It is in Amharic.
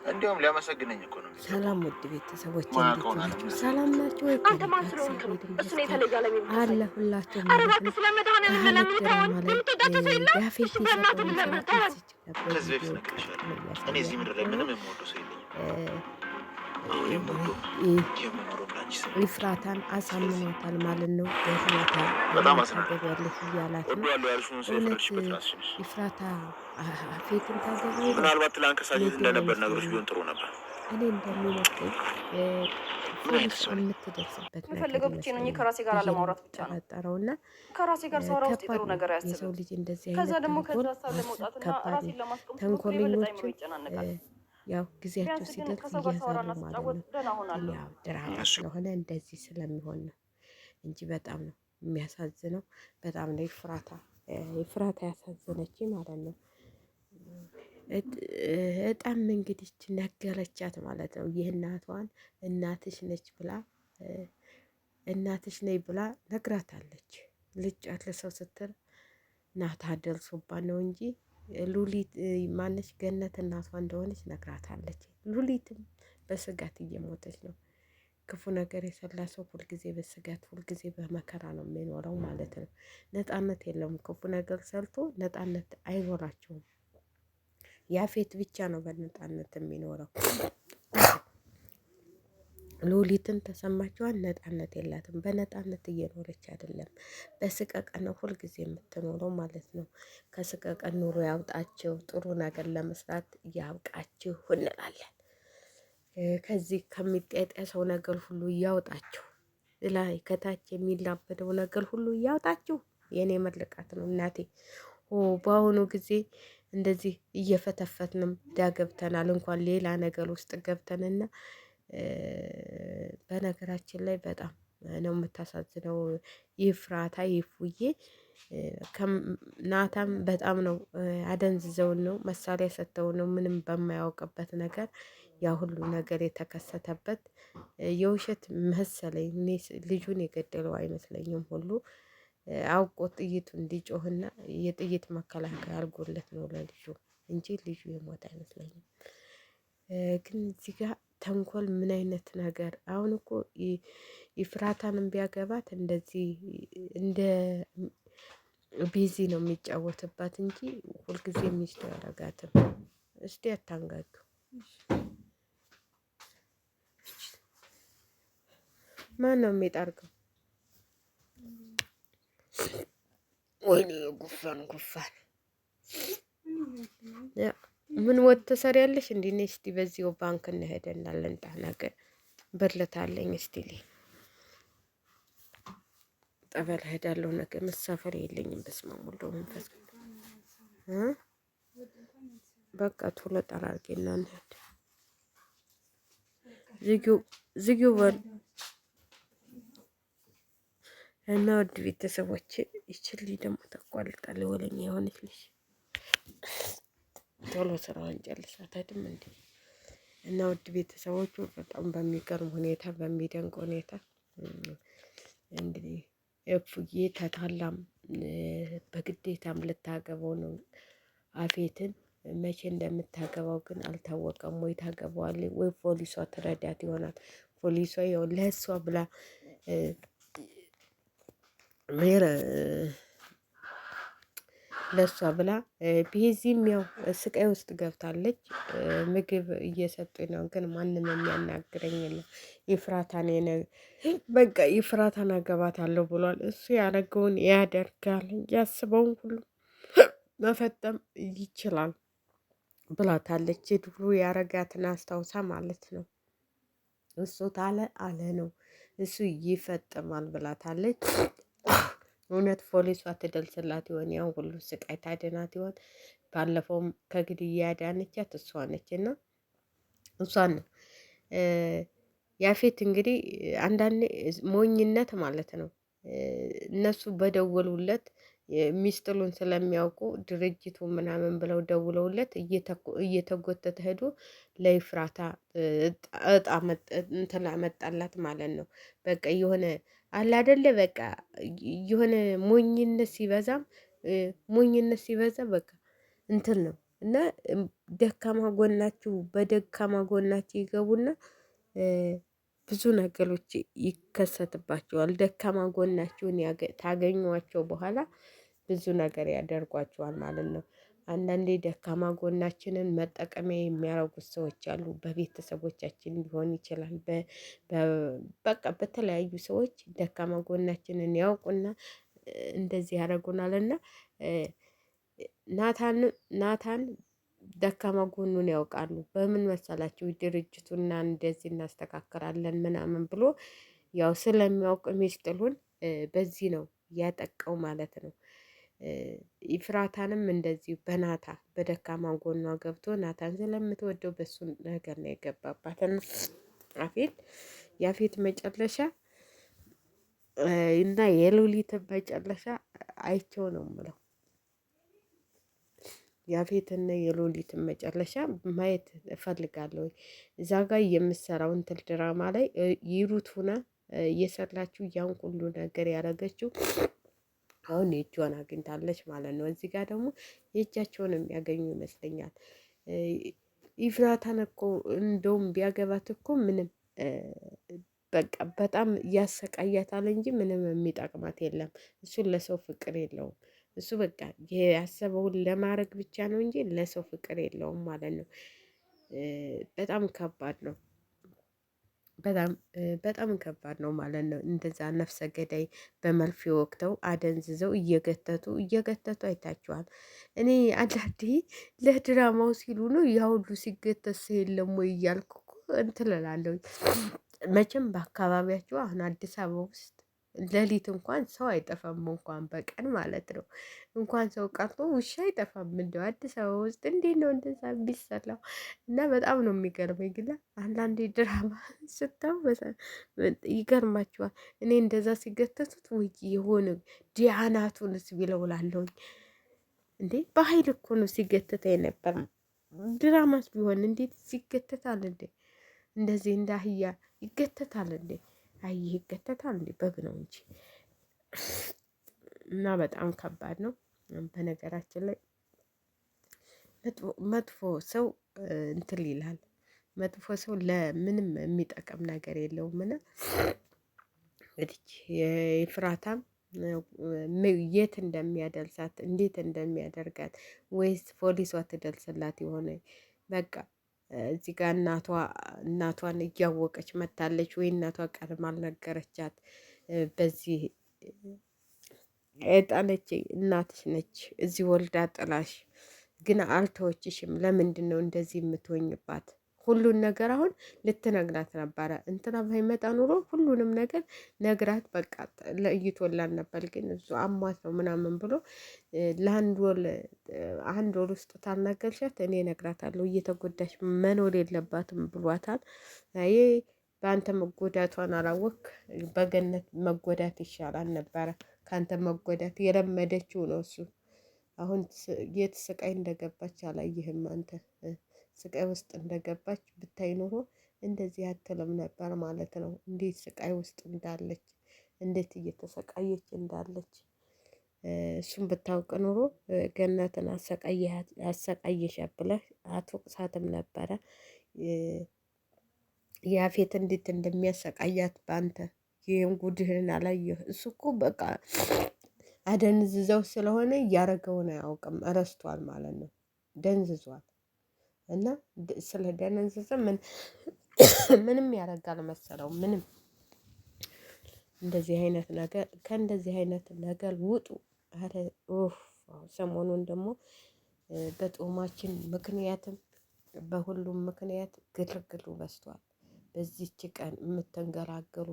እንዲያውም ሊያመሰግነኝ እኮ ነው። ሰላም ውድ ቤተሰቦች እንዴት ናችሁ? ሰላም ናችሁ ወይ? አለ ሁላችሁ ማለት ነው። ከሀረግ ድራማ ላይ ያፌት የሰጠውን ስራ እዚች ነበር እኔ እዚህ ምድር ላይ ምንም የምወደው ሰው የለኝም። ኢፍራታን አሳምኗታል ማለት ነው። ገርሟታል። ታገቢያለሽ እያላት ነው። እውነት ኢፍራታ ፌትን ታገባ? ምናልባት ላንከሳሽ እንደነበር ነገሮች ቢሆን ጥሩ ነበር። እኔ እንደሚመስለኝ ፖሊስ የምትደርስበት የምፈልገው ብቻ ነው። ከራሴ ጋር ለማውራት ብቻ ነው ጠረጠረውና ከራሴ ጋር ሳውራ ውስጥ ጥሩ ነገር ያስብ። የሰው ልጅ እንደዚህ ከዛ አይነት ደግሞ ከዛ ሀሳብ ለመውጣትና ራሴን ለማስቆም ተንኮለኞቹ ያው ጊዜያቸው ሲደርስ እያዛሉ ማለት ነው። ያው ድራማ ስለሆነ እንደዚህ ስለሚሆን ነው እንጂ በጣም ነው የሚያሳዝነው። በጣም ነው ኢፍራታ ያሳዘነች ማለት ነው። እጣም እንግዲህ ነገረቻት ማለት ነው። ይህ እናትሽ ነች ብላ እናትሽ ነኝ ብላ ነግራታለች። ልጅ አትልሰው ስትል ናታ ደርሶባት ነው እንጂ ሉሊት ማነች ገነት እናቷ እንደሆነች ነግራታለች። ሉሊትም በስጋት እየሞተች ነው። ክፉ ነገር የሰላ ሰው ሁልጊዜ በስጋት ሁልጊዜ በመከራ ነው የሚኖረው ማለት ነው። ነፃነት የለውም። ክፉ ነገር ሰርቶ ነፃነት አይኖራቸውም። ያፌት ብቻ ነው በነፃነት የሚኖረው። ሉሊትን ተሰማችኋል? ነፃነት የላትም። በነፃነት እየኖረች አይደለም። በስቀቀን ነው ሁልጊዜ የምትኖረው ማለት ነው። ከስቀቀን ኑሮ ያውጣችሁ፣ ጥሩ ነገር ለመስራት ያብቃችሁ እንላለን። ከዚህ ከሚጤጠሰው ነገር ሁሉ እያውጣችሁ፣ ላይ ከታች የሚላበደው ነገር ሁሉ እያውጣችሁ። የኔ መለቃት ነው እናቴ። በአሁኑ ጊዜ እንደዚህ እየፈተፈትንም ዳገብተናል። እንኳን ሌላ ነገር ውስጥ ገብተንና በነገራችን ላይ በጣም ነው የምታሳዝነው ይፍራታ ይፉዬ። ናታም በጣም ነው አደንዝዘውን ነው መሳሪያ ሰጥተው ነው ምንም በማያውቅበት ነገር ያ ሁሉ ነገር የተከሰተበት የውሸት መሰለኝ። እኔ ልጁን የገደለው አይመስለኝም። ሁሉ አውቆ ጥይቱ እንዲጮህና የጥይት መከላከያ አድርጎለት ነው ለልጁ እንጂ ልጁ የሞተ አይመስለኝም። ግን እዚህ ጋር ተንኮል ምን አይነት ነገር! አሁን እኮ ኢፍራታንም ቢያገባት እንደዚህ እንደ ቢዚ ነው የሚጫወትባት እንጂ ሁልጊዜ ሚስቱ ያረጋትም። እስቲ አታንጋዱ። ማን ነው የሚጠርገው? ወይኔ ጉፋን ምን ወጥ ትሰሪያለሽ? እንዴ ነይ እስቲ በዚሁ ባንክ እንሄደና ለንጣ ነገር ብርለታለኝ እስቲ ጠበል ሄዳለሁ። ነገ መሳፈር የለኝም። በስመ አብ ወወልድ ወመንፈስ ቅዱስ። በቃ ቶሎ ጠራርጌና እንሄድ። ዝጊው በል እና ውድ ቤተሰቦች ይችል ደግሞ ተቋልጣለ ወለኛ የሆነች ልጅ ቶሎ ስራዋን ጨርሳት አይደል እንዴ? እና ውድ ቤተሰቦቹ በጣም በሚገርም ሁኔታ በሚደንቅ ሁኔታ እንግዲህ እፉዬ ተታላም በግዴታም ልታገባው ነው አፌትን። መቼ እንደምታገባው ግን አልታወቀም። ወይ ታገባዋለች ወይ ፖሊሷ ትረዳት ይሆናል። ፖሊሷ ያው ለእሷ ብላ ለሷ ብላ ቢዚም ያው ስቃይ ውስጥ ገብታለች። ምግብ እየሰጡኝ ነው፣ ግን ማንም የሚያናግረኝ የለም። ይፍራታን በቃ ይፍራታን አገባታለሁ ብሏል። እሱ ያደረገውን ያደርጋል፣ ያስበውን ሁሉ መፈጸም ይችላል ብላታለች። ድሮ ያረጋትን አስታውሳ ማለት ነው። እሱ ታለ አለ ነው፣ እሱ ይፈጥማል ብላታለች። እውነት ፖሊሷ ትደርስላት ይሆን? ያው ሁሉ ስቃይ ታድናት ይሆን? ባለፈውም ከግድያ ያዳነቻት እሷ ነች። እና እሷን ነው ያፌት እንግዲህ አንዳንዴ ሞኝነት ማለት ነው። እነሱ በደወሉለት ሚስጥሉን ስለሚያውቁ ድርጅቱ ምናምን ብለው ደውለውለት እየተጎተተ ሄዶ ለይፍራታ እጣ እንትን መጣላት ማለት ነው። በቃ የሆነ አለ አይደለ? በቃ የሆነ ሞኝነት ሲበዛ በቃ እንትን ነው እና ደካማ ጎናችሁ በደካማ ጎናችሁ ይገቡና ብዙ ነገሮች ይከሰትባቸዋል። ደካማ ጎናችሁን ታገኟቸው በኋላ ብዙ ነገር ያደርጓቸዋል ማለት ነው። አንዳንዴ ደካማ ጎናችንን መጠቀሚያ የሚያደርጉት ሰዎች አሉ። በቤተሰቦቻችን ሊሆን ይችላል። በቃ በተለያዩ ሰዎች ደካማ ጎናችንን ያውቁና እንደዚህ ያደርጉናል። እና ናታን ደካማ ጎኑን ያውቃሉ። በምን መሰላችሁ? ድርጅቱና እንደዚህ እናስተካክላለን ምናምን ብሎ ያው ስለሚያውቅ ሚስጥሉን በዚህ ነው ያጠቃው ማለት ነው። ኢፍራታንም እንደዚሁ በደካማ ጎኗ ገብቶ ናታን ስለምትወደው በሱ ነገር ነው የገባባትን ያፌት መጨረሻ እና የሉሊትን መጨረሻ አይቼው ነው የምለው። ያፌትና የሉሊትን መጨረሻ ማየት እፈልጋለሁ። እዛ ጋር የምሰራው እንትን ድራማ ላይ ይሩት ሁና እየሰራችው ያን ሁሉ ነገር ያደረገችው አሁን የእጇን አግኝታለች ማለት ነው። እዚህ ጋር ደግሞ የእጃቸውን የሚያገኙ ይመስለኛል። ኢፍራታን እኮ እንደውም ቢያገባት እኮ ምንም በቃ በጣም ያሰቃያታል እንጂ ምንም የሚጠቅማት የለም። እሱን ለሰው ፍቅር የለውም። እሱ በቃ ያሰበውን ለማድረግ ብቻ ነው እንጂ ለሰው ፍቅር የለውም ማለት ነው። በጣም ከባድ ነው። በጣም ከባድ ነው ማለት ነው። እንደዛ ነፍሰ ገዳይ በመርፌ ወቅተው አደንዝዘው እየገተቱ አይታችኋል። እኔ አንዳንዴ ለድራማው ሲሉ ነው ያ ሁሉ ሲገተት የለም ወይ እያልኩ እንትን እላለሁ። መቼም በአካባቢያቸው አሁን አዲስ አበባ ውስጥ ሌሊት እንኳን ሰው አይጠፋም፣ እንኳን በቀን ማለት ነው። እንኳን ሰው ቀርቶ ውሻ አይጠፋም። እንደው አዲስ አበባ ውስጥ እንዴት ነው እንደዛ የሚሰራው? እና በጣም ነው የሚገርመኝ። ግን አንዳንዴ ድራማ ስታው ይገርማችኋል። እኔ እንደዛ ሲገተቱት ወይ የሆነ ዲያናቱንስ ቢለው ላለሁኝ እንዴ በኃይል እኮ ነው ሲገተታ የነበር። ድራማስ ቢሆን እንዴት ሲገተታል እንዴ? እንደዚህ እንደ አህያ ይገተታል እንዴ? አይ ይገተታል እንዴ? በግ ነው እንጂ። እና በጣም ከባድ ነው። በነገራችን ላይ መጥፎ ሰው እንትን ይላል። መጥፎ ሰው ለምንም የሚጠቅም ነገር የለውም። እና እንግዲህ የፍራታም የት እንደሚያደርሳት እንዴት እንደሚያደርጋት ወይስ ፖሊሷ ትደርስላት የሆነ በቃ እዚህ ጋር እናቷን እያወቀች መታለች ወይ እናቷ ቀድማ አልነገረቻት። በዚህ የጣለች እናትሽ ነች እዚህ ወልዳ ጥላሽ ግን አልተወችሽም። ለምንድን ነው እንደዚህ የምትወኝባት? ሁሉን ነገር አሁን ልትነግራት ነበረ። እንትና ባይመጣ ኑሮ ሁሉንም ነገር ነግራት በቃ ለይቶላን ነበር። ግን እሱ አሟት ነው ምናምን ብሎ አንድ ወር ውስጥ ታልነገርሻት እኔ እነግራታለሁ እየተጎዳሽ መኖር የለባትም ብሏታል። ይሄ በአንተ መጎዳቷን አላወቅ በገነት መጎዳት ይሻላል ነበረ። ከአንተ መጎዳት የለመደችው ነው እሱ። አሁን የት ስቃይ እንደገባች አላየህም አንተ? ስቃይ ውስጥ እንደገባች ብታይ ኖሮ እንደዚህ አትልም ነበር ማለት ነው። እንዴት ስቃይ ውስጥ እንዳለች፣ እንዴት እየተሰቃየች እንዳለች እሱን ብታውቅ ኖሮ ገነትን አሰቃየሻት ብለህ አትወቅሳትም ነበረ። ያፌት እንዴት እንደሚያሰቃያት በአንተ ይህን ጉድህን አላየህ? እሱ እኮ በቃ አደንዝዘው ስለሆነ እያረገውን አያውቅም፣ እረስቷል ማለት ነው። ደንዝዟል። እና ስለ ደነዘዘ ምንም ያደርጋል መሰለው? ምንም። እንደዚህ አይነት ነገር ከእንደዚህ አይነት ነገር ውጡ። አረ ሰሞኑን ደግሞ በጦማችን ምክንያትም በሁሉም ምክንያት ግርግሩ በዝቷል። በዚች ቀን የምትንገራገሩ